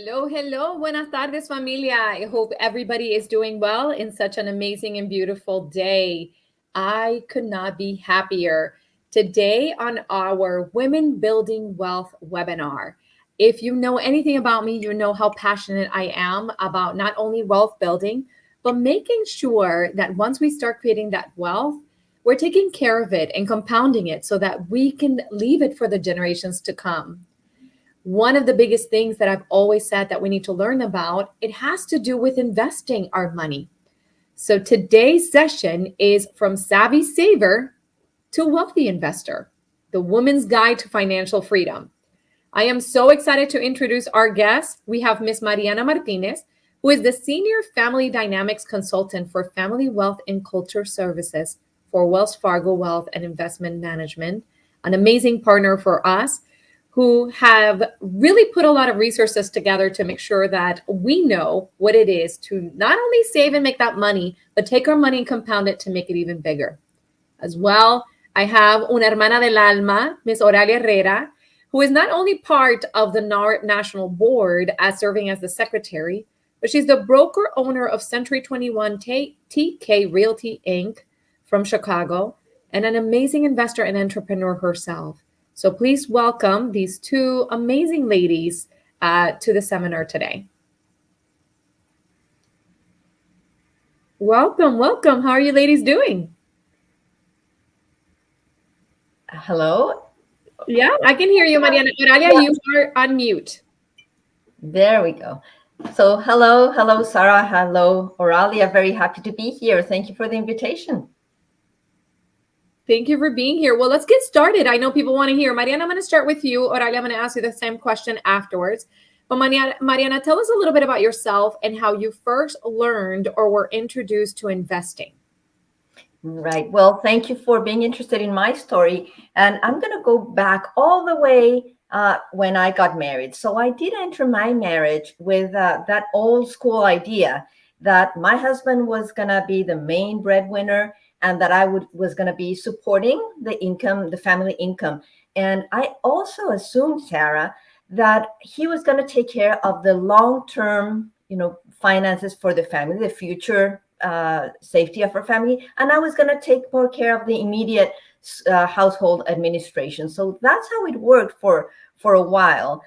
Hello, hello. Buenas tardes, familia. I hope everybody is doing well in such an amazing and beautiful day. I could not be happier. Today, on our Women Building Wealth webinar, if you know anything about me, you know how passionate I am about not only wealth building, but making sure that once we start creating that wealth, we're taking care of it and compounding it so that we can leave it for the generations to come. One of the biggest things that I've always said that we need to learn about, it has to do with investing our money. So today's session is from savvy saver to wealthy investor, the woman's guide to financial freedom. I am so excited to introduce our guest. We have Miss Mariana Martinez, who is the Senior Family Dynamics Consultant for Family Wealth and Culture Services for Wells Fargo Wealth and Investment Management, an amazing partner for us who have really put a lot of resources together to make sure that we know what it is to not only save and make that money, but take our money and compound it to make it even bigger. As well, I have una hermana del alma, Miss Oralia Herrera, who is not only part of the NAR National Board as serving as the secretary, but she's the broker owner of Century 21 TK Realty Inc. from Chicago, and an amazing investor and entrepreneur herself. So please welcome these two amazing ladies to the seminar today. Welcome, welcome. How are you ladies doing? Hello? Yeah, I can hear you, Mariana. Oralia, you are on mute. There we go. So hello, Sarah. Hello, Oralia. Very happy to be here. Thank you for the invitation. Thank you for being here. Well, let's get started. I know people want to hear. Mariana, I'm going to start with you. Oralia, I'm going to ask you the same question afterwards. But Mariana, tell us a little bit about yourself and how you first learned or were introduced to investing. Right. Well, thank you for being interested in my story. And I'm going to go back all the way when I got married. So I did enter my marriage with that old school idea that my husband was going to be the main breadwinner and that I was going to be supporting the income, the family income. And I also assumed, Sarah, that he was going to take care of the long-term, finances for the family, the future safety of our family, and I was going to take more care of the immediate household administration. So that's how it worked for a while.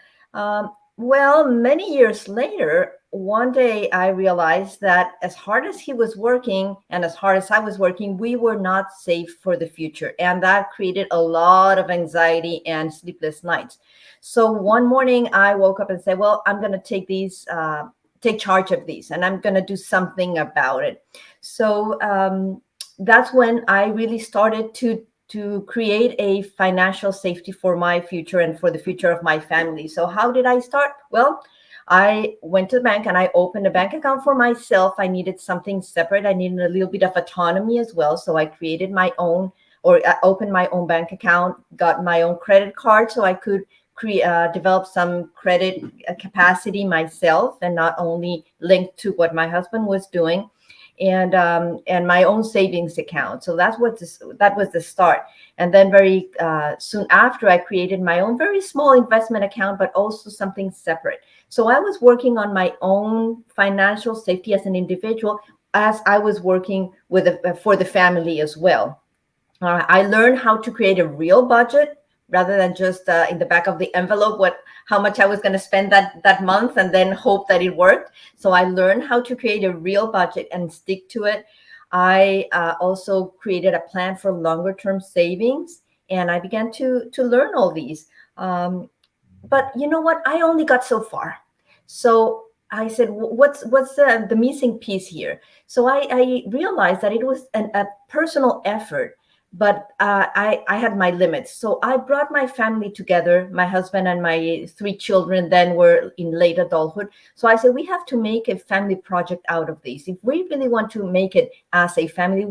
Well, many years later, one day I realized that as hard as he was working and as hard as I was working, we were not safe for the future. And that created a lot of anxiety and sleepless nights. So one morning I woke up and said, well, I'm going to take charge of these and I'm going to do something about it. So that's when I really started to create a financial safety for my future and for the future of my family. So how did I start? Well, I went to the bank and I opened a bank account for myself. I needed something separate. I needed a little bit of autonomy as well. So I created my own, or I opened my own bank account, got my own credit card so I could develop some credit capacity myself and not only linked to what my husband was doing, and my own savings account. So that was the start. And then very soon after, I created my own very small investment account, but also something separate. So I was working on my own financial safety as an individual as I was working for the family as well. I learned how to create a real budget rather than just in the back of the envelope how much I was going to spend that month and then hope that it worked. So I learned how to create a real budget and stick to it. I also created a plan for longer term savings, and I began to learn all these. But you know what? I only got so far. So I said, what's the missing piece here? So I realized that it was a personal effort, but I had my limits. So I brought my family together. My husband and my 3 children then were in late adulthood. So I said, we have to make a family project out of this. If we really want to make it as a family,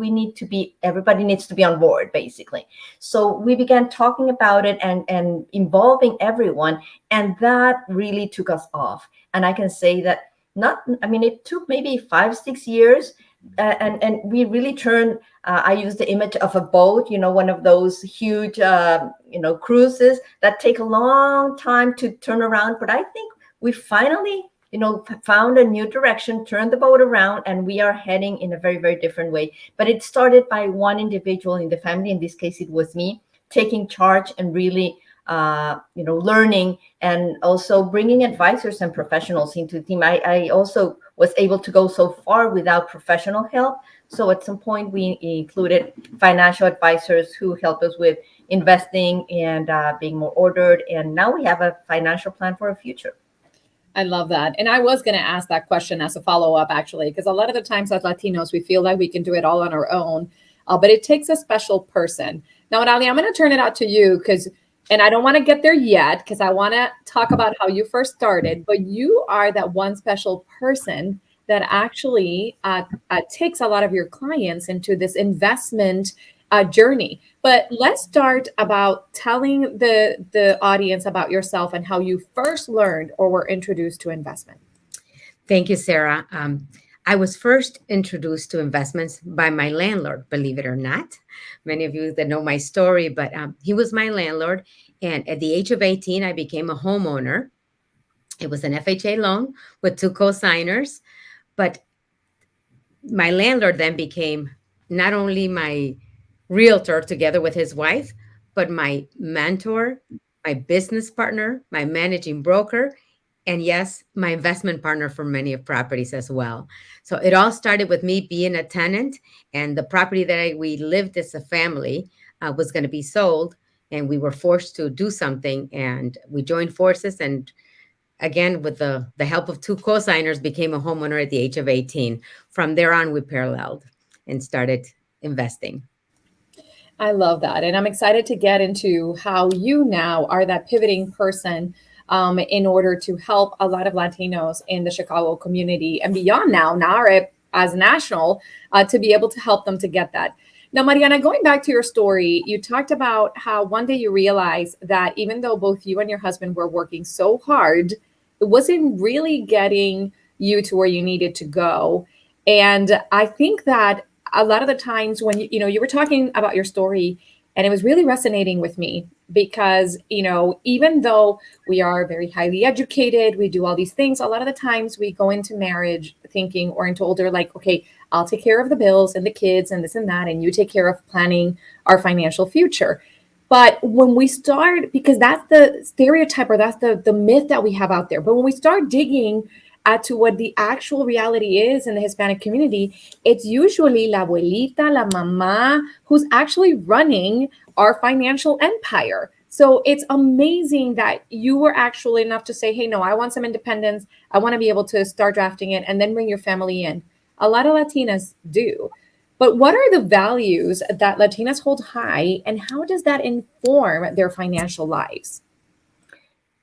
everybody needs to be on board, basically. So we began talking about it and involving everyone. And that really took us off. And I can say that it took maybe 5-6 years. And we really turned, I use the image of a boat, one of those huge, cruises that take a long time to turn around. But I think we finally found a new direction, turned the boat around, and we are heading in a very, very different way. But it started by one individual in the family. In this case, it was me taking charge and really, learning, and also bringing advisors and professionals into the team. I also was able to go so far without professional help. So at some point, we included financial advisors who help us with investing and being more ordered. And now we have a financial plan for a future. I love that. And I was going to ask that question as a follow up, actually, because a lot of the times as Latinos, we feel like we can do it all on our own, but it takes a special person. Now, Natalia, I'm going to turn it out to you because, and I don't want to get there yet because I want to talk about how you first started, but you are that one special person that actually takes a lot of your clients into this investment journey. But let's start about telling the audience about yourself and how you first learned or were introduced to investment. Thank you, Sarah. I was first introduced to investments by my landlord, believe it or not. Many of you that know my story, but he was my landlord. And at the age of 18, I became a homeowner. It was an FHA loan with two co-signers, but my landlord then became not only my realtor together with his wife, but my mentor, my business partner, my managing broker, and yes, my investment partner for many of properties as well. So it all started with me being a tenant, and the property that we lived as a family was going to be sold, and we were forced to do something, and we joined forces, and again, with the help of two co-signers, became a homeowner at the age of 18. From there on, we paralleled and started investing. I love that. And I'm excited to get into how you now are that pivoting person in order to help a lot of Latinos in the Chicago community and beyond now as national, to be able to help them to get that. Now, Mariana, going back to your story, you talked about how one day you realized that even though both you and your husband were working so hard, it wasn't really getting you to where you needed to go. And I think that a lot of the times when you were talking about your story, and it was really resonating with me because even though we are very highly educated, we do all these things, a lot of the times we go into marriage thinking, or into older, like, okay, I'll take care of the bills and the kids and this and that, and you take care of planning our financial future. But when we start, because that's the stereotype, or that's the myth that we have out there, but when we start digging to what the actual reality is in the Hispanic community, it's usually la abuelita, la mamá, who's actually running our financial empire. So it's amazing that you were actually enough to say, hey, no, I want some independence. I want to be able to start drafting it and then bring your family in. A lot of Latinas do. But what are the values that Latinas hold high, and how does that inform their financial lives?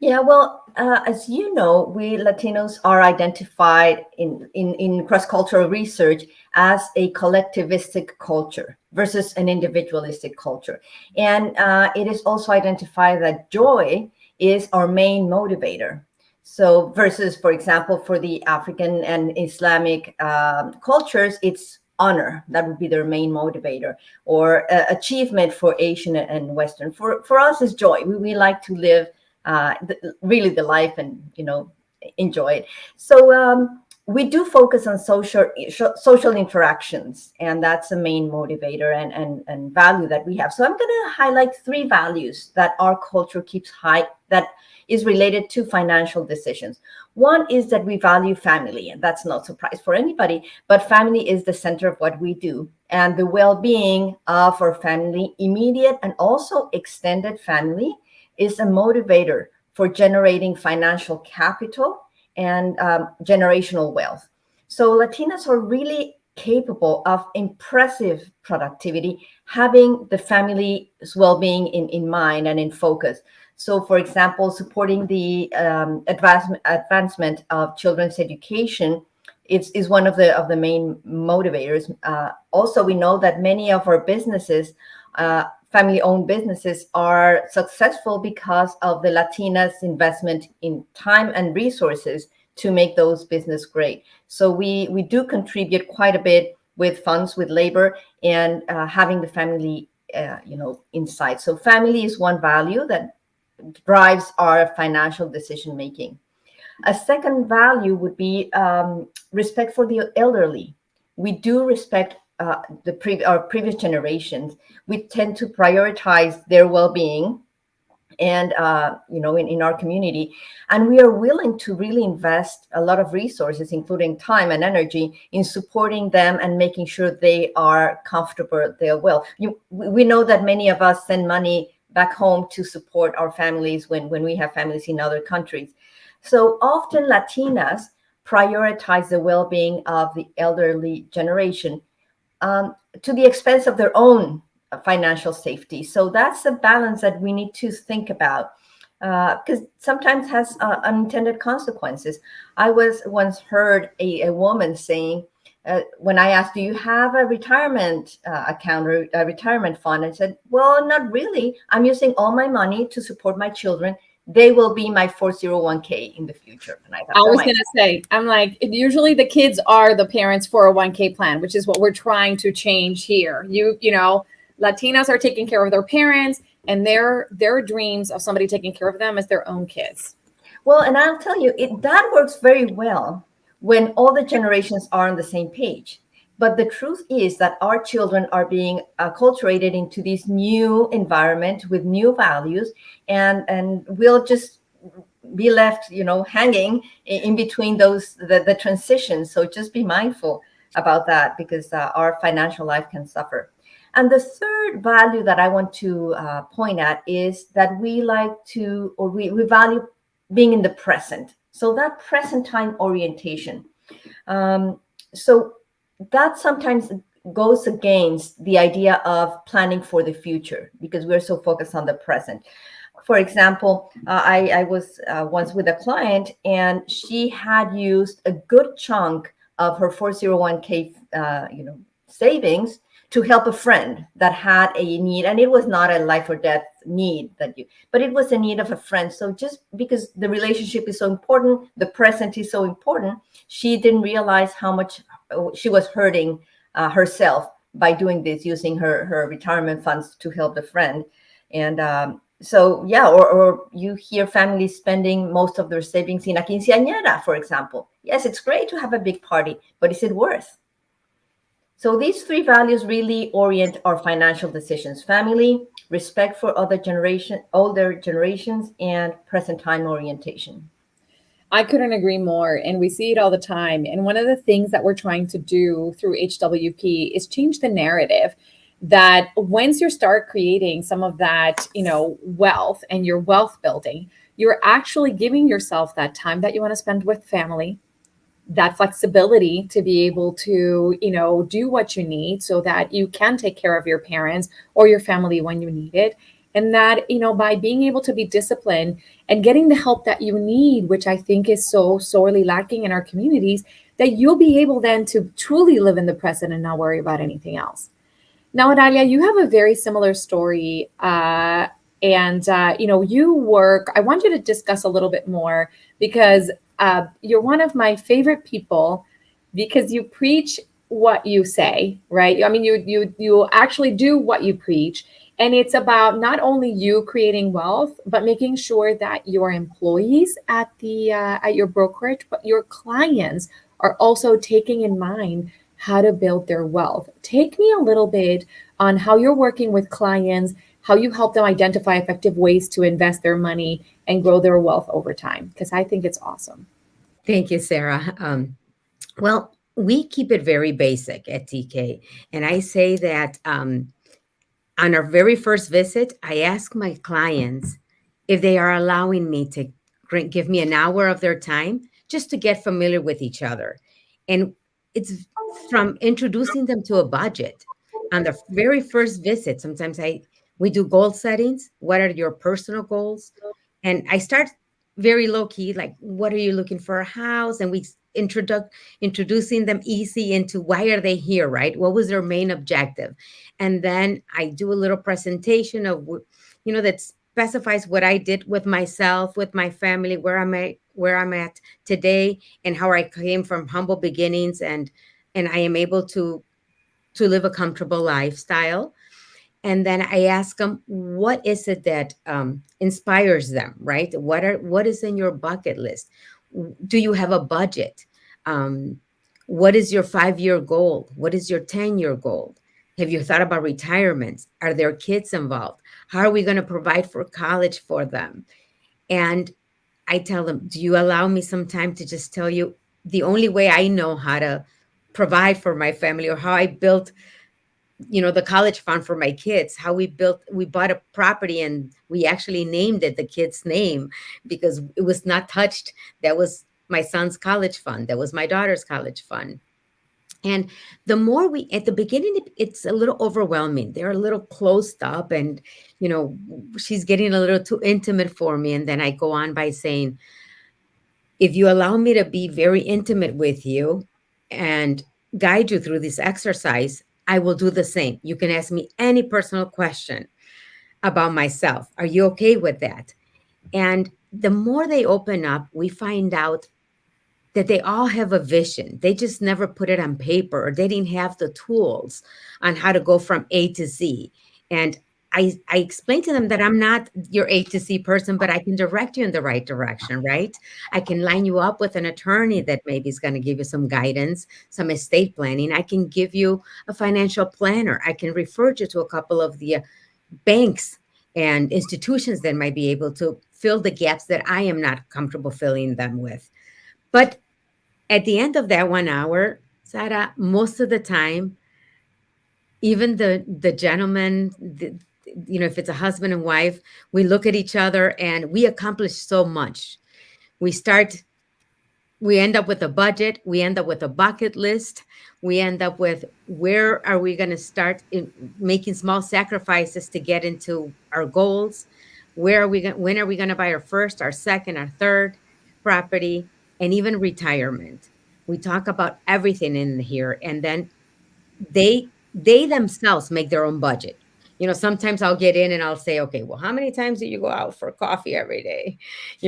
Yeah, well, as you know, we Latinos are identified in cross-cultural research as a collectivistic culture versus an individualistic culture. And it is also identified that joy is our main motivator. So versus, for example, for the African and Islamic cultures, it's honor. That would be their main motivator, or achievement for Asian and Western. For us, is joy. We like to live really the life and enjoy it. So we do focus on social interactions, and that's the main motivator and value that we have. So I'm going to highlight three values that our culture keeps high, that is related to financial decisions. One is that we value family, and that's not a surprise for anybody, but family is the center of what we do, and the well-being of our family, immediate and also extended family, is a motivator for generating financial capital and generational wealth. So Latinas are really capable of impressive productivity, having the family's well-being in mind and in focus. So, for example, supporting the advancement of children's education is one of the main motivators. Also, we know that many of our businesses, family-owned businesses, are successful because of the Latinas' investment in time and resources to make those business great. So we do contribute quite a bit with funds, with labor, and having the family, inside. So family is one value that drives our financial decision making. A second value would be respect for the elderly. We do respect our previous generations. We tend to prioritize their well-being and in our community, and we are willing to really invest a lot of resources, including time and energy, in supporting them and making sure they are comfortable, they are well. We know that many of us send money back home to support our families when we have families in other countries. So often Latinas prioritize the well-being of the elderly generation, to the expense of their own financial safety. So that's a balance that we need to think about, because sometimes has unintended consequences. I was once heard a woman saying, when I asked, "Do you have a retirement account or a retirement fund?" I said, "Well, not really. I'm using all my money to support my children. They will be my 401k in the future." And I thought, I oh was my going to say, I'm like, usually the kids are the parents' 401k plan, which is what we're trying to change here. Latinas are taking care of their parents, and their dreams of somebody taking care of them is their own kids. Well, and I'll tell you, that works very well when all the generations are on the same page. But the truth is that our children are being acculturated into this new environment with new values, and we'll just be left, hanging in between the transitions. So just be mindful about that, because our financial life can suffer. And the third value that I want to point at is that we like to, or we value being in the present. So that present time orientation. So that sometimes goes against the idea of planning for the future, because we're so focused on the present. For example, I was once with a client, and she had used a good chunk of her 401k, savings, to help a friend that had a need, and it was not a life or death need but it was a need of a friend. So just because the relationship is so important, the present is so important, she didn't realize how much she was hurting herself by doing this, using her retirement funds to help the friend. And so yeah, or you hear families spending most of their savings in a quinceañera, for example. Yes, it's great to have a big party, but is it worth? So these three values really orient our financial decisions: family, respect for older generations, and present time orientation. I couldn't agree more. And we see it all the time. And one of the things that we're trying to do through HWP is change the narrative that once you start creating some of that, wealth and your wealth building, you're actually giving yourself that time that you want to spend with family, that flexibility to be able to, do what you need so that you can take care of your parents or your family when you need it. And that, by being able to be disciplined and getting the help that you need, which I think is so sorely lacking in our communities, that you'll be able then to truly live in the present and not worry about anything else. Now, Adalia, you have a very similar story. You work, I want you to discuss a little bit more because you're one of my favorite people because you preach what you say, right? I mean, you actually do what you preach. And it's about not only you creating wealth, but making sure that your employees at your brokerage, but your clients are also taking in mind how to build their wealth. Take me a little bit on how you're working with clients, how you help them identify effective ways to invest their money and grow their wealth over time, because I think it's awesome. Thank you, Sarah. Well, we keep it very basic at TK. And I say that on our very first visit, I ask my clients if they are allowing me to give me an hour of their time just to get familiar with each other. And it's from introducing them to a budget. On the very first visit, sometimes we do goal settings. What are your personal goals? And I start very low key, like, what are you looking for a house? And we introducing them easy into why are they here, right? What was their main objective? And then I do a little presentation of, that specifies what I did with myself, with my family, where I'm at today, and how I came from humble beginnings, and I am able to live a comfortable lifestyle. And then I ask them, what is it that inspires them, right? What is in your bucket list? Do you have a budget? Um, what is your 5-year goal? What is your 10-year goal? Have you thought about retirement? Are there kids involved? How are we going to provide for college for them? And I tell them, do you allow me some time to just tell you the only way I know how to provide for my family, or how I built, the college fund for my kids, how we bought a property and we actually named it the kid's name because it was not touched. That was my son's college fund. That was my daughter's college fund. And the more we, at the beginning, it's a little overwhelming. They're a little closed up, and, she's getting a little too intimate for me. And then I go on by saying, if you allow me to be very intimate with you and guide you through this exercise, I will do the same. You can ask me any personal question about myself. Are you okay with that? And the more they open up, we find out that they all have a vision. They just never put it on paper, or they didn't have the tools on how to go from A to Z. And I explained to them that I'm not your A to Z person, but I can direct you in the right direction, right? I can line you up with an attorney that maybe is going to give you some guidance, some estate planning. I can give you a financial planner. I can refer you to a couple of the banks and institutions that might be able to fill the gaps that I am not comfortable filling them with. But at the end of that 1 hour, Sarah, most of the time, even the gentleman, if it's a husband and wife, we look at each other and we accomplish so much. We start, we end up with a budget, we end up with a bucket list, we end up with where are we going to start in making small sacrifices to get into our goals? Where are we going? When are we going to buy our first, our second, our third property, and even retirement? We talk about everything in here, and then they themselves make their own budget. Sometimes I'll get in and I'll say, okay, well, how many times do you go out for coffee every day?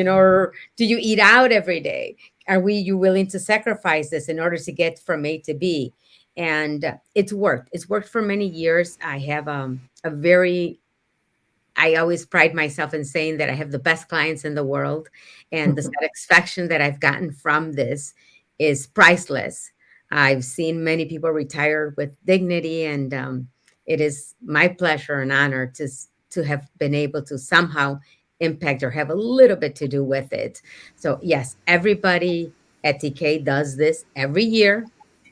Or do you eat out every day? Are you willing to sacrifice this in order to get from A to B? And it's worked. It's worked for many years. I have a very I always pride myself in saying that I have the best clients in the world, and the satisfaction that I've gotten from this is priceless. I've seen many people retire with dignity, and it is my pleasure and honor to have been able to somehow impact or have a little bit to do with it. So yes, everybody at TK does this every year,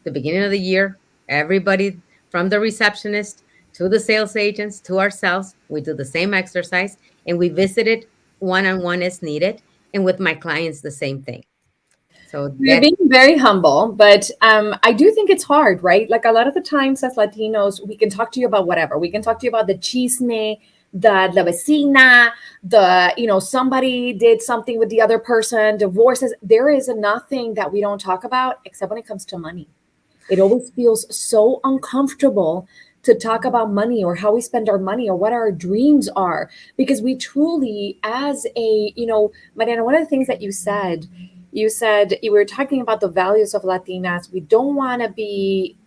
the beginning of the year. Everybody from the receptionist to the sales agents, to ourselves. We do the same exercise, and we visit it one on one as needed. And with my clients, the same thing. So You're that being very humble, but I do think it's hard, right? Like a lot of the times as Latinos, we can talk to you about whatever. We can talk to you about the chisme, the la vecina, somebody did something with the other person, divorces. There is nothing that we don't talk about except when it comes to money. It always feels so uncomfortable to talk about money or how we spend our money or what our dreams are, because we truly, as Mariana, one of the things that you said you were talking about the values of Latinas. We don't want to be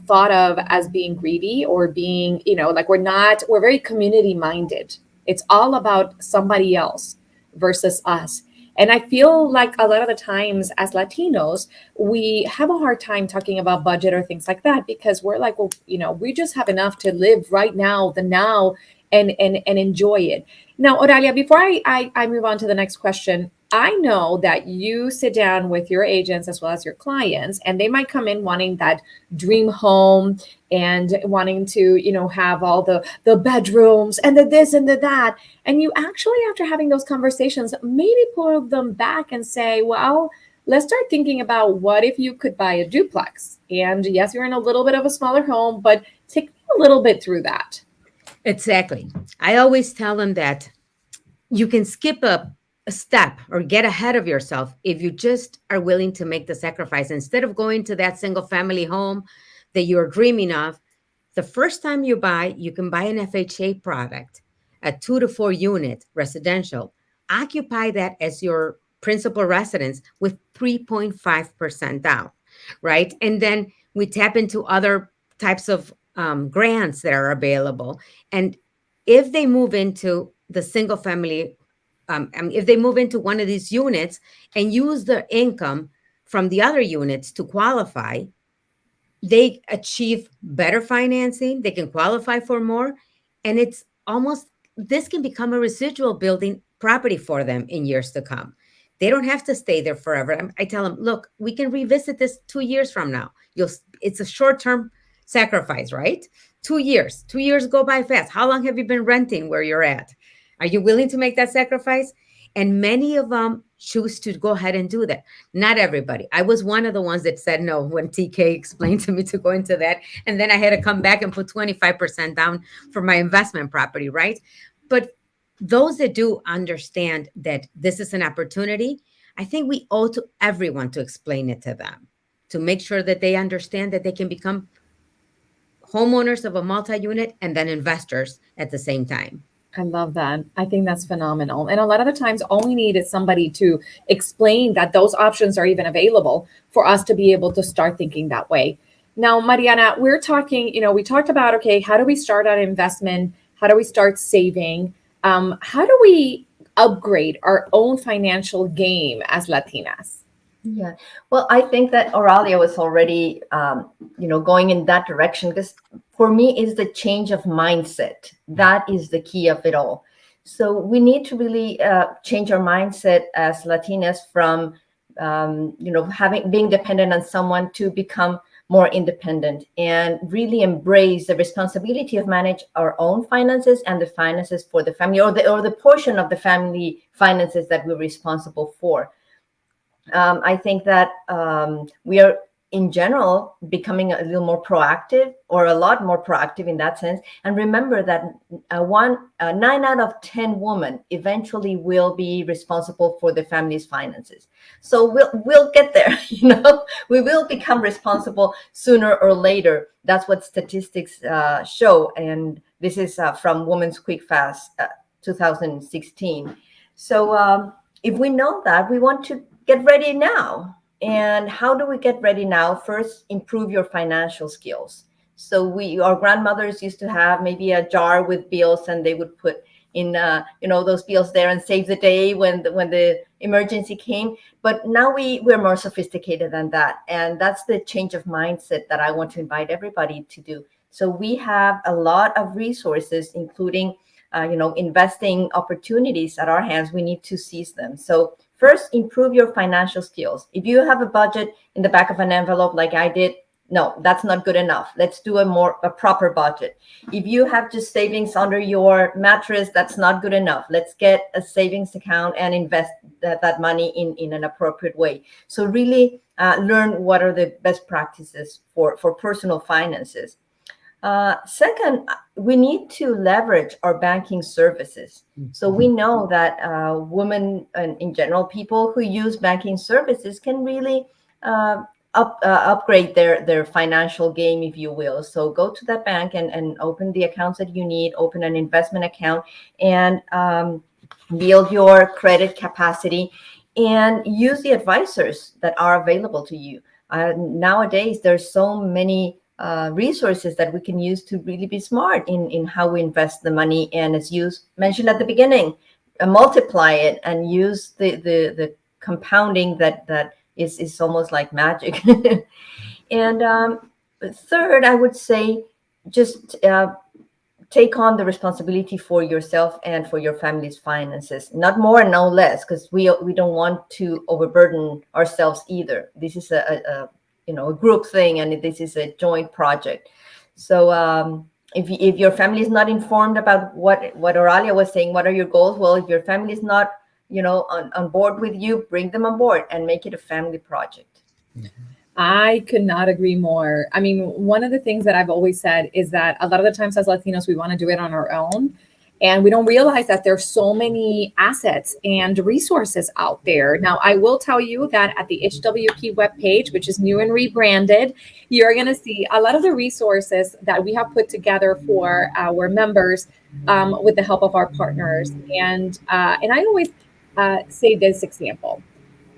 thought of as being greedy or being, like we're very community minded. It's all about somebody else versus us. And I feel like a lot of the times as Latinos, we have a hard time talking about budget or things like that because we're like, well, we just have enough to live right now, the now, and enjoy it. Now, Oralia, before I move on to the next question, I know that you sit down with your agents as well as your clients, and they might come in wanting that dream home and wanting to, have all the bedrooms and the this and the that. And you actually, after having those conversations, maybe pull them back and say, well, let's start thinking about what if you could buy a duplex? And yes, you're in a little bit of a smaller home, but take me a little bit through that. exactly. I always tell them that you can skip a step or get ahead of yourself if you just are willing to make the sacrifice. Instead of going to that single family home that you're dreaming of, the first time you buy, you can buy an FHA product, a 2 to 4 unit residential. Occupy that as your principal residence with 3.5% down, right? And then we tap into other types of grants that are available. And if they move into the single family if they move into one of these units and use the income from the other units to qualify, they achieve better financing, they can qualify for more, and it's almost, this can become a residual building property for them in years to come. They don't have to stay there forever. I tell them, look, we can revisit this 2 years from now. It's a short-term sacrifice, right? 2 years. 2 years go by fast. How long have you been renting where you're at? Are you willing to make that sacrifice? And many of them choose to go ahead and do that. Not everybody. I was one of the ones that said no when TK explained to me to go into that. And then I had to come back and put 25% down for my investment property, right? But those that do understand that this is an opportunity, I think we owe to everyone to explain it to them, to make sure that they understand that they can become homeowners of a multi-unit and then investors at the same time. I love that. I think that's phenomenal. And a lot of the times, all we need is somebody to explain that those options are even available for us to be able to start thinking that way. Now, Mariana, we're talking, we talked about, okay, how do we start an investment? How do we start saving? How do we upgrade our own financial game as Latinas? Yeah. Well, I think that Oralia was already, going in that direction, because for me is the change of mindset. That is the key of it all. So we need to really change our mindset as Latinas from, being dependent on someone to become more independent and really embrace the responsibility of manage our own finances and the finances for the family, or the portion of the family finances that we're responsible for. I think that we are, in general, becoming a little more proactive, or a lot more proactive in that sense. And remember that 9 out of 10 women eventually will be responsible for the family's finances. So we'll get there. We will become responsible sooner or later. That's what statistics show. And this is from Women's Quick Fast 2016. So if we know that, we want to get ready now. And how do we get ready now? First, improve your financial skills. So our grandmothers used to have maybe a jar with bills, and they would put in those bills there and save the day when the emergency came. But now we're more sophisticated than that, and that's the change of mindset that I want to invite everybody to do. So we have a lot of resources, including investing opportunities at our hands. We need to seize them. So first, improve your financial skills. If you have a budget in the back of an envelope like I did, no, that's not good enough. Let's do a proper budget. If you have just savings under your mattress, that's not good enough. Let's get a savings account and invest that money in an appropriate way. So really learn what are the best practices for personal finances. Second, we need to leverage our banking services. So we know that women, and in general, people who use banking services can really upgrade their financial game, if you will. So go to that bank and open the accounts that you need, open an investment account, and build your credit capacity, and use the advisors that are available to you. Nowadays, there's so many resources that we can use to really be smart in how we invest the money. And as you mentioned at the beginning, multiply it and use the compounding that is almost like magic. And third, I would say just take on the responsibility for yourself and for your family's finances. Not more and no less, because we don't want to overburden ourselves either. This is a group thing, and this is a joint project. So if your family is not informed about what Oralia was saying, what are your goals? Well, if your family is not on board with you, bring them on board and make it a family project. I could not agree more. I mean, one of the things that I've always said is that a lot of the times as Latinos, we want to do it on our own. And we don't realize that there's so many assets and resources out there. Now, I will tell you that at the HWP webpage, which is new and rebranded, you're going to see a lot of the resources that we have put together for our members with the help of our partners. And I always say this example.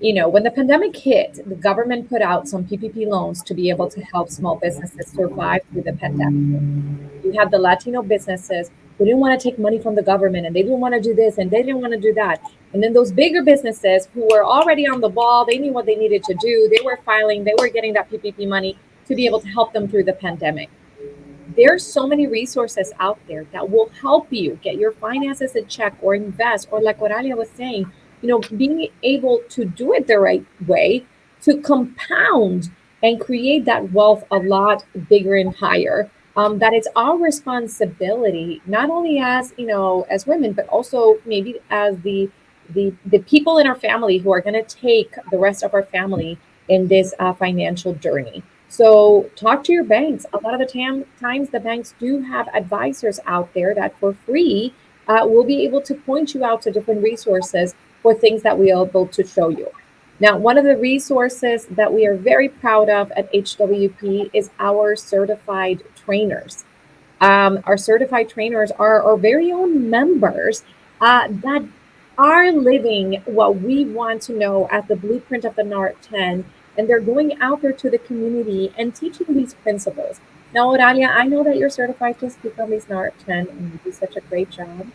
When the pandemic hit, the government put out some PPP loans to be able to help small businesses survive through the pandemic. You have the Latino businesses They didn't want to take money from the government, and they didn't want to do this, and they didn't want to do that. And then those bigger businesses who were already on the ball, they knew what they needed to do. They were filing, they were getting that PPP money to be able to help them through the pandemic. There's so many resources out there that will help you get your finances in check or invest, or like what Alia was saying, being able to do it the right way to compound and create that wealth a lot bigger and higher. That it's our responsibility, not only as as women, but also maybe as the people in our family who are going to take the rest of our family in this financial journey. So talk to your banks. A lot of the times, the banks do have advisors out there that for free will be able to point you out to different resources for things that we are able to show you. Now, one of the resources that we are very proud of at HWP is our certified trainers. Our certified trainers are our very own members that are living what we want to know as the blueprint of the NARP 10, and they're going out there to the community and teaching these principles. Now, Oralia, I know that you're certified to speak on these NARP 10, and you do such a great job.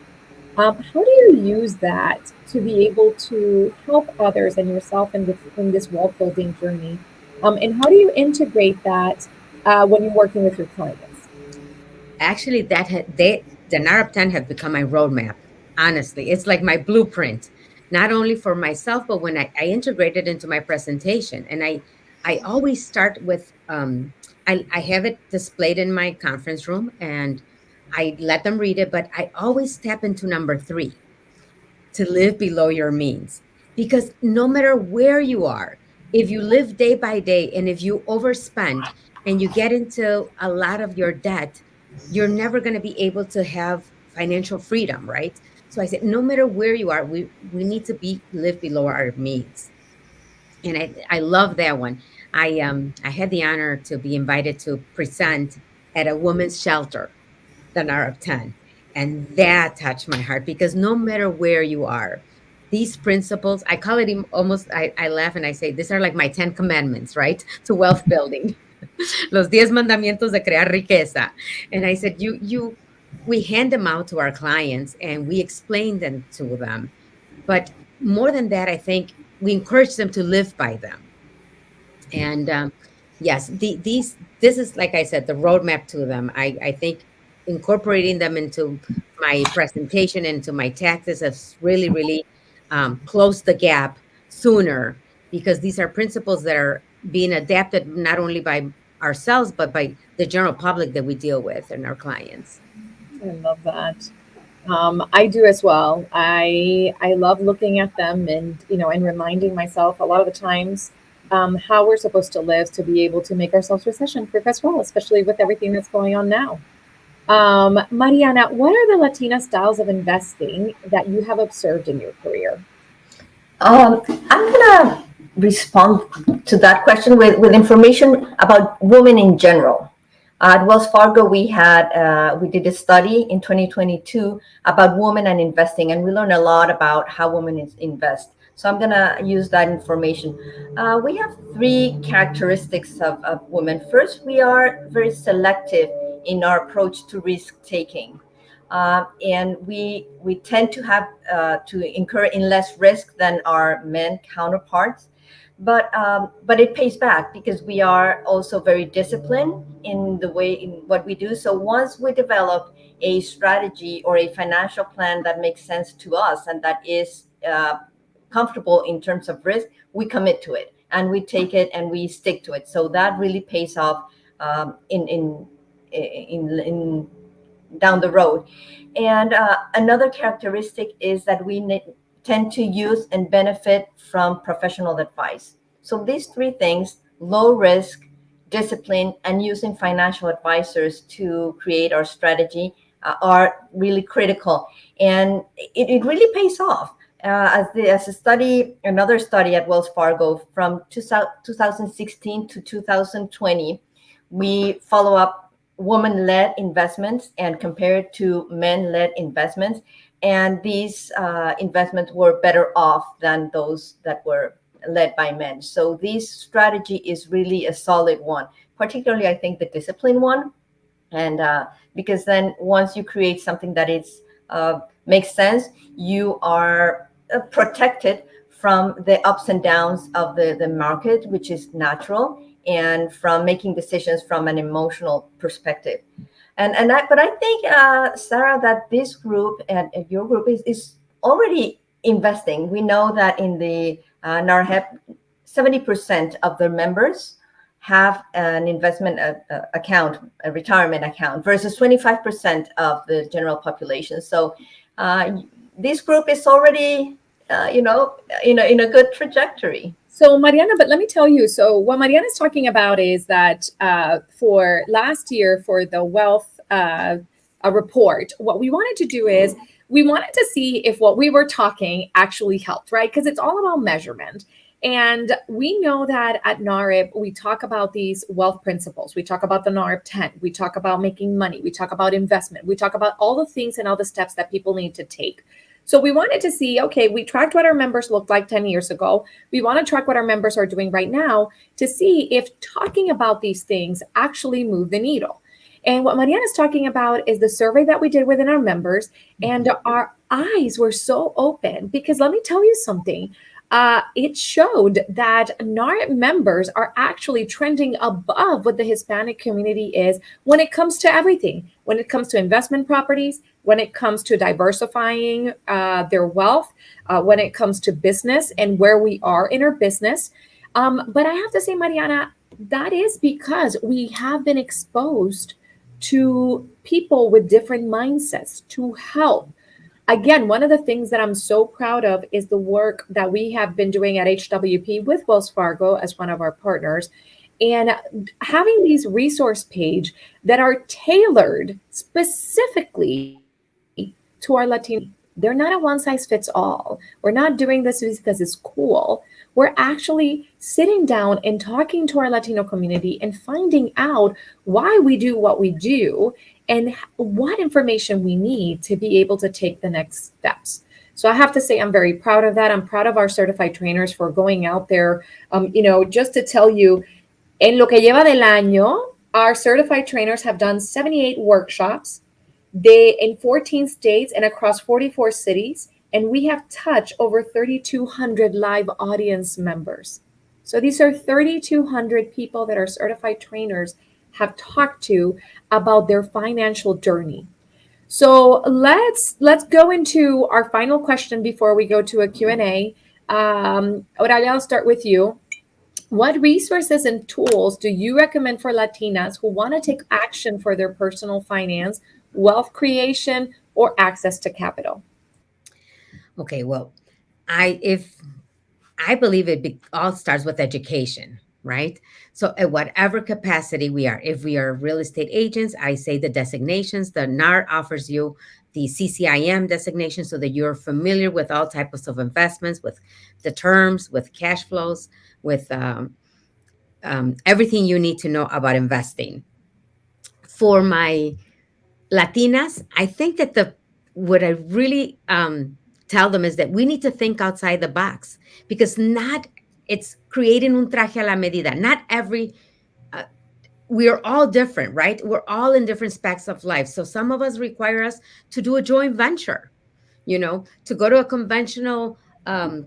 How do you use that to be able to help others and yourself in this wealth building journey? And how do you integrate that when you're working with your clients? Actually, the NARP 10 have become my roadmap. Honestly, it's like my blueprint, not only for myself, but when I integrate it into my presentation. And I always start with, I have it displayed in my conference room and I let them read it, but I always step into number three, to live below your means. Because no matter where you are, if you live day by day and if you overspend and you get into a lot of your debt, you're never going to be able to have financial freedom, right? So I said, no matter where you are, we need to be live below our means. And I love that one. I had the honor to be invited to present at a women's shelter, than are of 10. And that touched my heart because no matter where you are, these principles, I call it almost, I laugh and I say, these are like my 10 commandments, right? To wealth building. Los 10 mandamientos de crear riqueza. And I said, we hand them out to our clients and we explain them to them. But more than that, I think we encourage them to live by them. And yes, this is, like I said, the roadmap to them. I think incorporating them into my presentation, into my taxes, has really closed the gap sooner, because these are principles that are being adapted not only by ourselves but by the general public that we deal with and our clients. I love that. I do as well. I love looking at them and and reminding myself a lot of the times how we're supposed to live to be able to make ourselves recession proof as well, especially with everything that's going on now. Mariana, what are the Latina styles of investing that you have observed in your career? I'm gonna respond to that question with information about women in general. At Wells Fargo, we did a study in 2022 about women and investing, and we learned a lot about how women invest. So I'm gonna use that information. We have three characteristics of women. First, we are very selective in our approach to risk taking. And we tend to have to incur in less risk than our men counterparts, but it pays back because we are also very disciplined in the way in what we do. So once we develop a strategy or a financial plan that makes sense to us and that is comfortable in terms of risk, we commit to it and we take it and we stick to it. So that really pays off in down the road. And another characteristic is that tend to use and benefit from professional advice. So these three things: low risk, discipline, and using financial advisors to create our strategy, are really critical. And it really pays off. As a study, another study at Wells Fargo from 2016 to 2020, we follow up woman-led investments and compared to men-led investments, and these investments were better off than those that were led by men. So this strategy is really a solid one, particularly I think the discipline one, and because then once you create something that is makes sense, you are protected from the ups and downs of the market, which is natural, and from making decisions from an emotional perspective. But I think, Sarah, that this group and your group is already investing. We know that in the NARHEP, 70% of their members have an investment account, a retirement account, versus 25% of the general population. So this group is already, in a good trajectory. So, Mariana, but let me tell you. So, what Mariana is talking about is that for last year, for the wealth a report, what we wanted to do is we wanted to see if what we were talking actually helped, right? Because it's all about measurement. And we know that at NARIP, we talk about these wealth principles. We talk about the NARIP 10. We talk about making money. We talk about investment. We talk about all the things and all the steps that people need to take. So we wanted to see, okay, we tracked what our members looked like 10 years ago. We want to track what our members are doing right now to see if talking about these things actually move the needle. And what Mariana is talking about is the survey that we did within our members, and our eyes were so open because let me tell you something. It showed that NARIP members are actually trending above what the Hispanic community is when it comes to everything, when it comes to investment properties, when it comes to diversifying their wealth, when it comes to business and where we are in our business. But I have to say, Mariana, that is because we have been exposed to people with different mindsets to help. Again, one of the things that I'm so proud of is the work that we have been doing at HWP with Wells Fargo as one of our partners, and having these resource page that are tailored specifically to our Latino community. They're not a one size fits all. We're not doing this because it's cool. We're actually sitting down and talking to our Latino community and finding out why we do what we do and what information we need to be able to take the next steps. So I have to say, I'm very proud of that. I'm proud of our certified trainers for going out there. Just to tell you, en lo que lleva del año, our certified trainers have done 78 workshops in 14 states and across 44 cities. And we have touched over 3,200 live audience members. So these are 3,200 people that our certified trainers have talked to about their financial journey. So let's go into our final question before we go to a Q&A. Aurelio, I'll start with you. What resources and tools do you recommend for Latinas who want to take action for their personal finance, wealth creation, or access to capital? Okay, well, I believe all starts with education, right? So, at whatever capacity we are, if we are real estate agents, I say the designations. The NAR offers you the CCIM designation so that you're familiar with all types of investments, with the terms, with cash flows, with everything you need to know about investing. For my Latinas, I think that the what I really tell them is that we need to think outside the box because not it's creating un traje a la medida. Not every uh, we are all different, right? We're all in different specs of life. So some of us require us to do a joint venture, to go to a conventional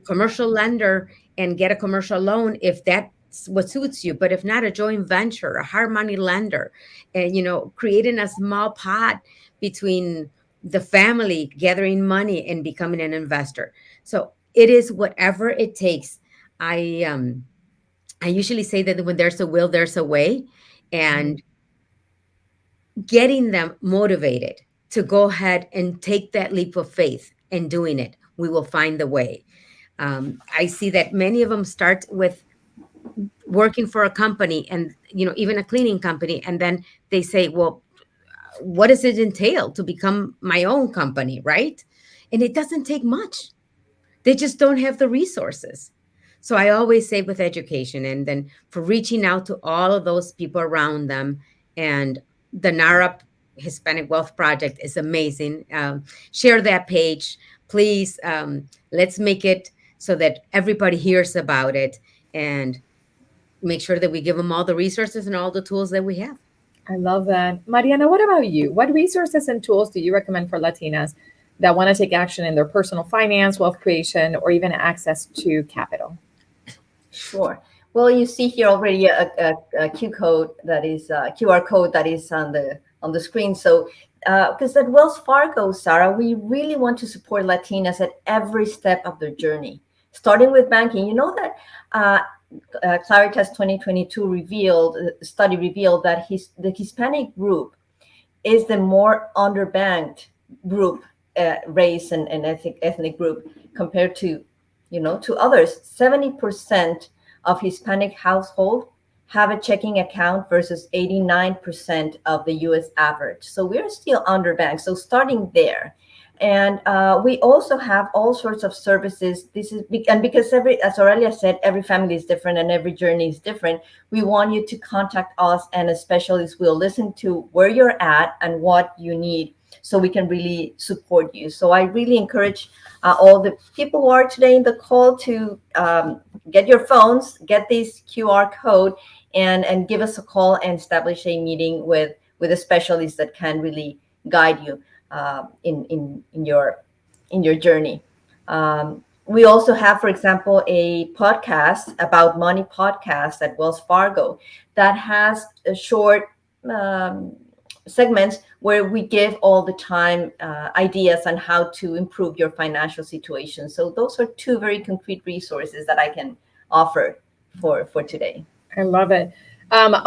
commercial lender and get a commercial loan if that's what suits you. But if not, a joint venture, a hard money lender, and creating a small pot between the family, gathering money and becoming an investor. So it is whatever it takes. I usually say that when there's a will, there's a way, and getting them motivated to go ahead and take that leap of faith and doing it, we will find the way. I see that many of them start with working for a company and even a cleaning company, and then they say, well, what does it entail to become my own company, right? And it doesn't take much. They just don't have the resources. So I always say with education and then for reaching out to all of those people around them. And the NARA Hispanic Wealth Project is amazing. Share that page, please. Let's make it so that everybody hears about it and make sure that we give them all the resources and all the tools that we have. I love that. Mariana, what about you? What resources and tools do you recommend for Latinas that want to take action in their personal finance, wealth creation, or even access to capital? Sure. Well, you see here already a QR code that is on the screen. So, because at Wells Fargo, Sarah, we really want to support Latinas at every step of their journey, starting with banking. You know that uh, Claritas 2022 study revealed that the Hispanic group is the more underbanked group, race and ethnic group compared to, to others. 70% of Hispanic household have a checking account versus 89% of the US average. So we're still underbanked. So starting there. And we also have all sorts of services. And because as Aurelia said, every family is different and every journey is different. We want you to contact us, and a specialist will listen to where you're at and what you need, so we can really support you. So I really encourage all the people who are today in the call to get your phones, get this QR code, and give us a call and establish a meeting with a specialist that can really guide you in your journey. We also have, for example, a podcast about money podcast at Wells Fargo that has a short um, segments where we give all the time ideas on how to improve your financial situation. So those are two very concrete resources that I can offer for today. I love it.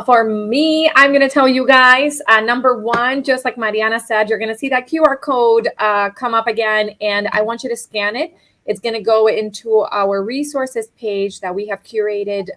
For me, I'm going to tell you guys number one, just like Mariana said, you're going to see that QR code come up again, and I want you to scan it. It's going to go into our resources page that we have curated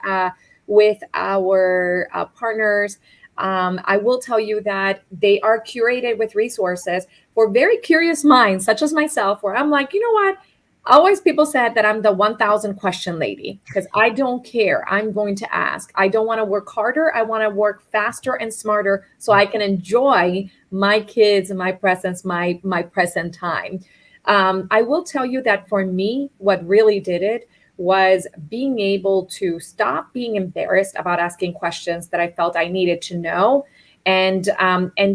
with our partners. I will tell you that they are curated with resources for very curious minds, such as myself, where I'm like, you know what? Always people said that I'm the 1,000 question lady because I don't care. I'm going to ask. I don't want to work harder. I want to work faster and smarter so I can enjoy my kids, my presence, my present time. I will tell you that for me, what really did it was being able to stop being embarrassed about asking questions that I felt I needed to know, and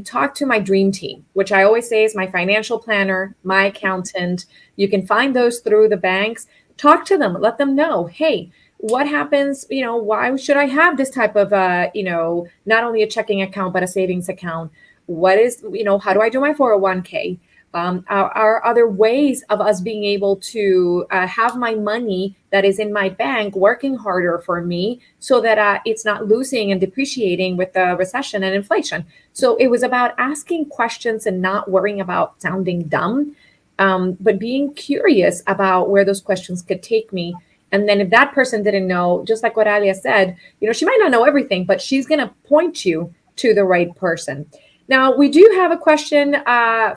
talk to my dream team, which I always say is my financial planner, my accountant. You can find those through the banks. Talk to them, let them know, hey, what happens, why should I have this type of not only a checking account but a savings account? What is, how do I do my 401k? Are other ways of us being able to have my money that is in my bank working harder for me so that it's not losing and depreciating with the recession and inflation. So it was about asking questions and not worrying about sounding dumb, but being curious about where those questions could take me. And then if that person didn't know, just like what Alia said, she might not know everything, but she's going to point you to the right person. Now, we do have a question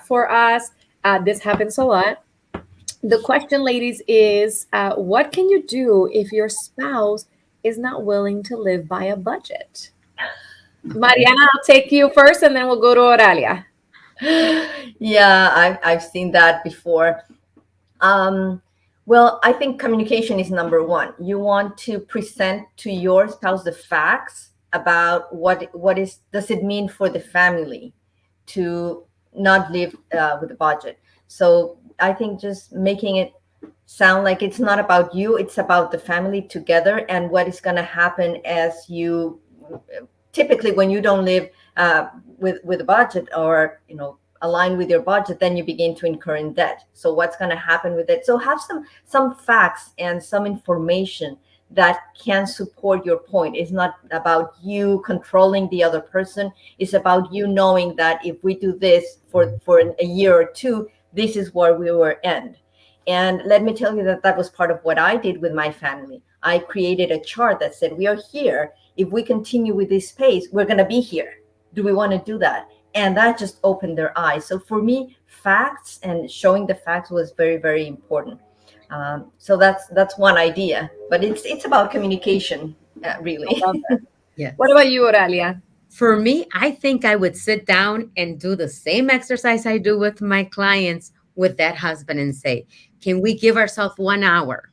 for us. This happens a lot. The question, ladies, is what can you do if your spouse is not willing to live by a budget? Mariana, I'll take you first and then we'll go to Oralia. Yeah, I've seen that before. Um, well, I think communication is number one. You want to present to your spouse the facts about what is does it mean for the family to not live with a budget. So I think just making it sound like it's not about you, it's about the family together, and what is going to happen as you typically when you don't live with a budget, or align with your budget, then you begin to incur in debt. So what's going to happen with it? So have some facts and some information that can support your point. It's not about you controlling the other person. It's about you knowing that if we do this for a year or two, this is where we will end. And let me tell you that that was part of what I did with my family. I created a chart that said, we are here. If we continue with this pace, we're going to be here. Do we want to do that? And that just opened their eyes. So for me, facts and showing the facts was very, very important. So that's one idea, but it's about communication, I really. love that. What Yes. about you, Oralia? For me, I think I would sit down and do the same exercise I do with my clients with that husband and say, can we give ourselves 1 hour?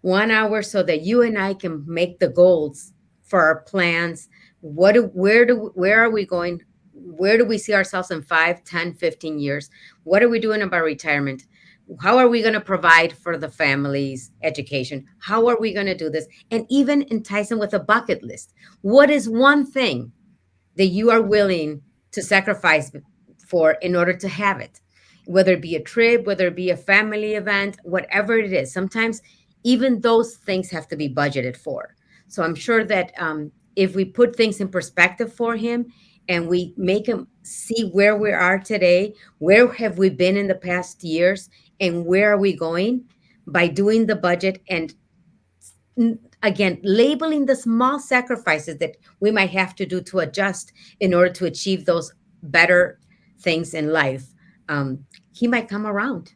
1 hour so that you and I can make the goals for our plans where are we going? Where do we see ourselves in 5, 10, 15 years? What are we doing about retirement? How are we going to provide for the family's education? How are we going to do this? And even entice them with a bucket list. What is one thing that you are willing to sacrifice for in order to have it? Whether it be a trip, whether it be a family event, whatever it is. Sometimes even those things have to be budgeted for. So I'm sure that if we put things in perspective for him and we make him see where we are today, where have we been in the past years, and where are we going, by doing the budget and again labeling the small sacrifices that we might have to do to adjust in order to achieve those better things in life, he might come around.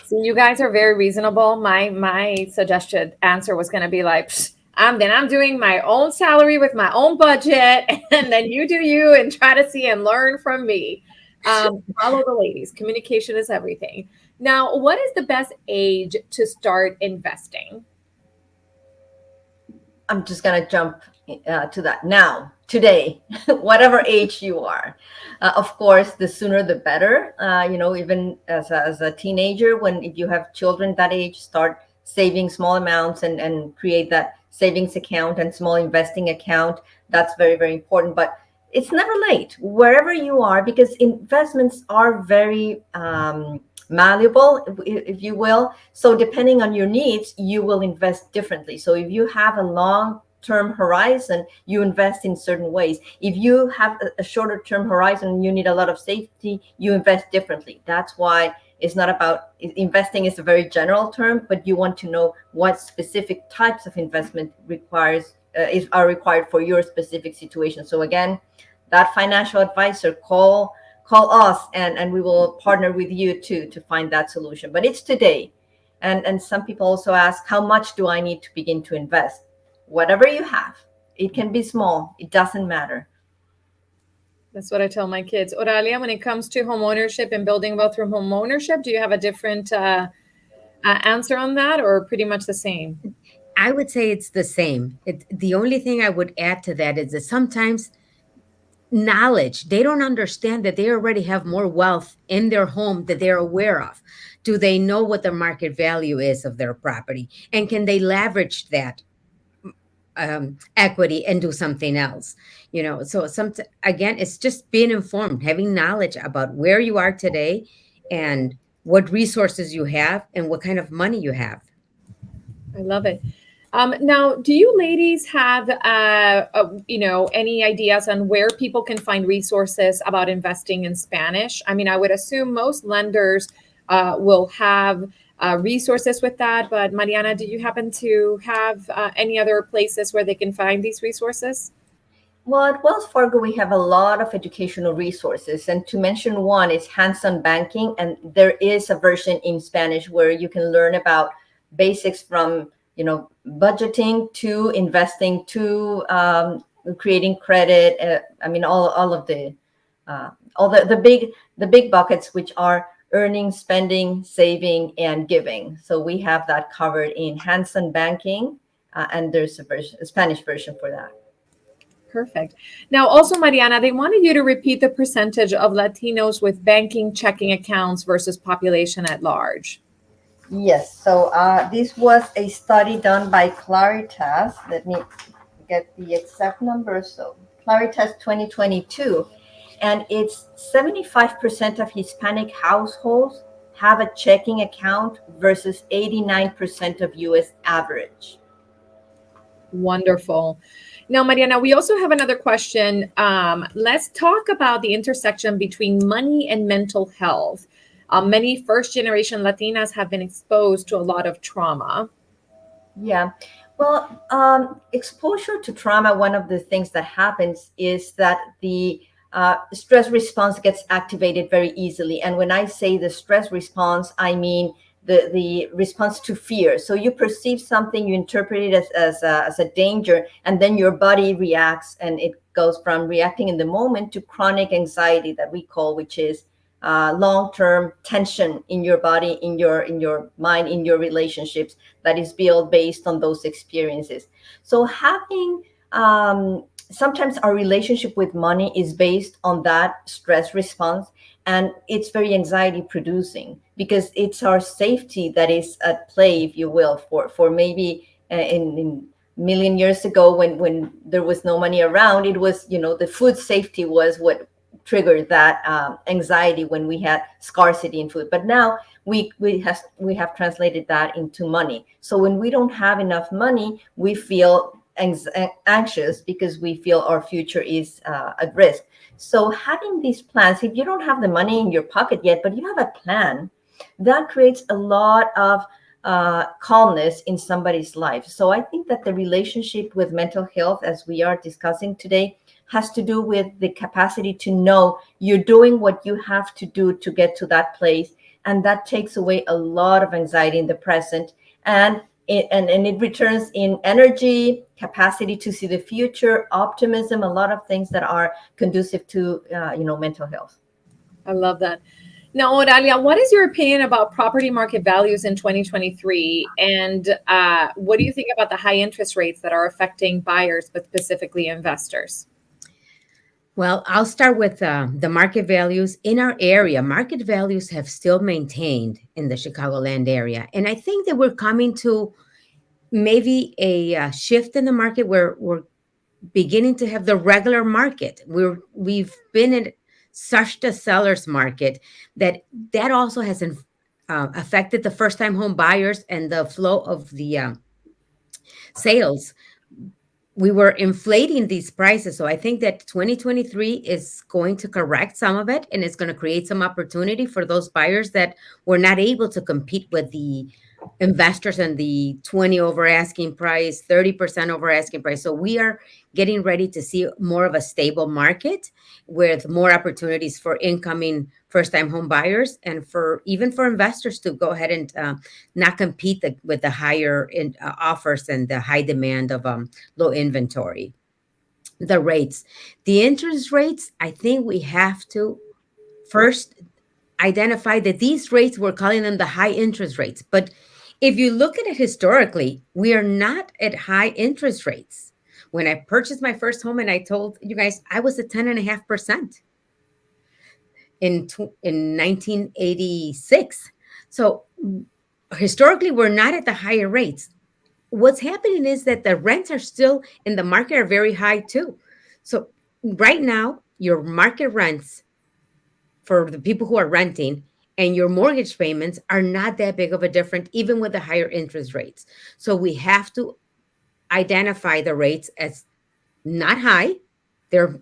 So you guys are very reasonable. My suggested answer was going to be like, "Psh, I'm doing my own salary with my own budget, and then you do you and try to see and learn from me." Follow the ladies. Communication is everything. Now, what is the best age to start investing? I'm just going to jump to that now, today, whatever age you are. Of course, the sooner the better. Even as a teenager, when if you have children that age, start saving small amounts and create that savings account and small investing account. That's very, very important. But it's never late, wherever you are, because investments are very malleable, if you will. So depending on your needs, you will invest differently. So if you have a long term horizon, you invest in certain ways. If you have a shorter term horizon and you need a lot of safety, you invest differently. That's why it's not about investing is a very general term, but you want to know what specific types of investment are required for your specific situation. So again, that financial advisor, call us, and we will partner with you to find that solution. But it's today. And some people also ask, how much do I need to begin to invest? Whatever you have. It can be small, it doesn't matter. That's what I tell my kids. Oralia, when it comes to home ownership and building wealth through home ownership, do you have a different answer on that, or pretty much the same? I would say it's the same. The only thing I would add to that is that sometimes knowledge, they don't understand that they already have more wealth in their home that they're aware of. Do they know what the market value is of their property, and can they leverage that equity and do something else? So again, it's just being informed, having knowledge about where you are today and what resources you have and what kind of money you have. I love it. Now, do you ladies have, any ideas on where people can find resources about investing in Spanish? I mean, I would assume most lenders will have resources with that, but Mariana, do you happen to have any other places where they can find these resources? Well, at Wells Fargo, we have a lot of educational resources. And to mention one is hands-on banking. And there is a version in Spanish where you can learn about basics from, budgeting to investing to creating credit. All the big buckets, which are earning, spending, saving, and giving. So we have that covered in hands-on banking. And there's a Spanish version for that. Perfect. Now, also, Mariana, they wanted you to repeat the percentage of Latinos with banking checking accounts versus population at large. Yes, so this was a study done by Claritas. Let me get the exact number. So Claritas 2022, and it's 75% of Hispanic households have a checking account versus 89% of US average. Wonderful. Now, Mariana, we also have another question. Let's talk about the intersection between money and mental health. Many first generation Latinas have been exposed to a lot of trauma. Yeah. Well, exposure to trauma, one of the things that happens is that the stress response gets activated very easily. And when I say the stress response, I mean the response to fear. So you perceive something, you interpret it as a danger, and then your body reacts, and it goes from reacting in the moment to chronic anxiety that we call, which is long-term tension in your body, in your mind, in your relationships that is built based on those experiences. So having sometimes our relationship with money is based on that stress response, and it's very anxiety producing because it's our safety that is at play, if you will, for maybe in million years ago, when there was no money around, it was, the food safety was what triggered that anxiety when we had scarcity in food. But now we have translated that into money. So when we don't have enough money, we feel anxious because we feel our future is at risk. So having these plans, if you don't have the money in your pocket yet, but you have a plan, that creates a lot of calmness in somebody's life. So I think that the relationship with mental health, as we are discussing today, has to do with the capacity to know you're doing what you have to do to get to that place. And that takes away a lot of anxiety in the present. And it returns in energy, capacity to see the future, optimism, a lot of things that are conducive to mental health. I love that. Now, Oralia, what is your opinion about property market values in 2023? And what do you think about the high interest rates that are affecting buyers, but specifically investors? Well, I'll start with the market values in our area. Market values have still maintained in the Chicagoland area. And I think that we're coming to maybe a shift in the market where we're beginning to have the regular market. We've been in such a seller's market that also has affected the first time home buyers and the flow of the sales. We were inflating these prices. So I think that 2023 is going to correct some of it, and it's going to create some opportunity for those buyers that were not able to compete with the investors and the 20 over asking price, 30% over asking price. So we are getting ready to see more of a stable market with more opportunities for incoming first time home buyers, and for even for investors to go ahead and not compete with the higher offers and the high demand of low inventory. The rates, the interest rates, I think we have to first identify that these rates, we're calling them the high interest rates. But if you look at it historically, we are not at high interest rates. When I purchased my first home, and I told you guys I was at 10.5% in 1986. So historically, we're not at the higher rates. What's happening is that the rents are still in the market are very high too. So right now, your market rents for the people who are renting and your mortgage payments are not that big of a difference, even with the higher interest rates. So we have to identify the rates as not high. They're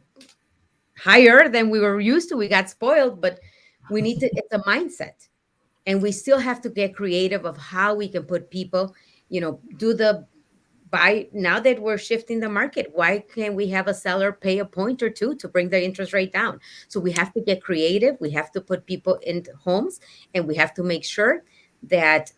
higher than we were used to. We got spoiled, but it's a mindset. And we still have to get creative of how we can put people, do the buy. Now that we're shifting the market, why can't we have a seller pay a point or two to bring the interest rate down? So we have to get creative. We have to put people into homes, and we have to make sure that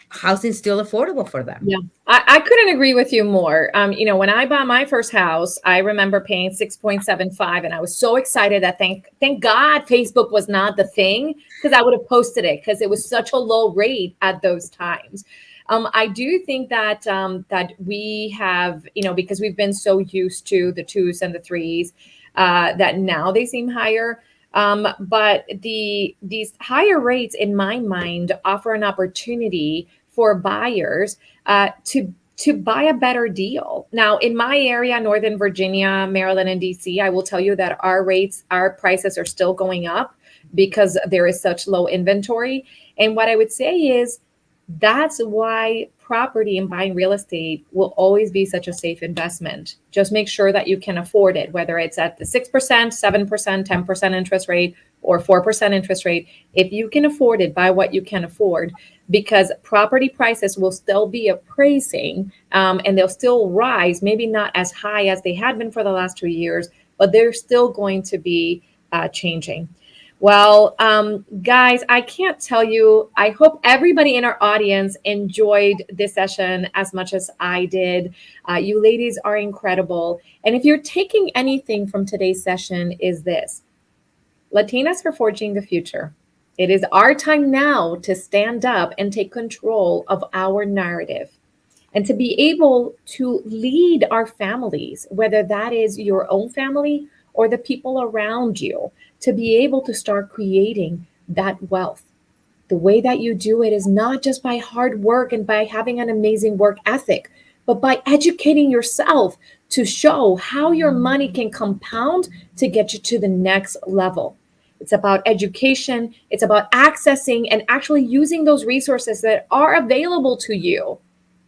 housing's still affordable for them. Yeah, I couldn't agree with you more. When I bought my first house, I remember paying 6.75, and I was so excited that thank God Facebook was not the thing, because I would have posted it because it was such a low rate at those times. I do think that that we have, because we've been so used to the twos and the threes, that now they seem higher. But these higher rates, in my mind, offer an opportunity for buyers to buy a better deal. Now, in my area, Northern Virginia, Maryland, and DC, I will tell you that our prices are still going up because there is such low inventory. And what I would say is, that's why property and buying real estate will always be such a safe investment. Just make sure that you can afford it, whether it's at the 6%, 7%, 10% interest rate, or 4% interest rate. If you can afford it, buy what you can afford, because property prices will still be appraising, and they'll still rise, maybe not as high as they had been for the last 2 years, but they're still going to be changing. Well, guys, I can't tell you, I hope everybody in our audience enjoyed this session as much as I did. You ladies are incredible. And if you're taking anything from today's session, is this: Latinas are forging the future. It is our time now to stand up and take control of our narrative. and to be able to lead our families, whether that is your own family or the people around you, to be able to start creating that wealth. The way that you do it is not just by hard work and by having an amazing work ethic, but by educating yourself to show how your money can compound to get you to the next level. It's about education, it's about accessing and actually using those resources that are available to you,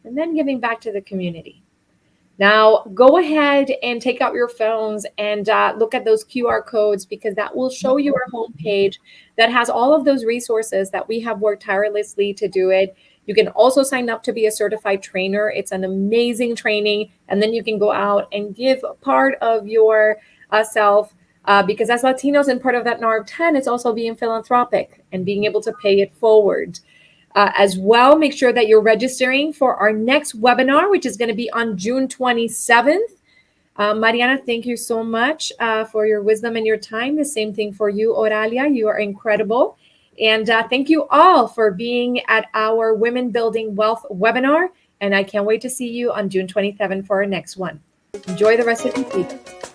and then giving back to the community. Now, go ahead and take out your phones and look at those QR codes, because that will show you our homepage that has all of those resources that we have worked tirelessly to do it. You can also sign up to be a certified trainer. It's an amazing training. And then you can go out and give part of your self, because as Latinos and part of that NARB 10, it's also being philanthropic and being able to pay it forward. As well, make sure that you're registering for our next webinar, which is going to be on June 27th. Mariana, thank you so much for your wisdom and your time. The same thing for you, Oralia. You are incredible. And thank you all for being at our Women Building Wealth webinar. And I can't wait to see you on June 27th for our next one. Enjoy the rest of your week.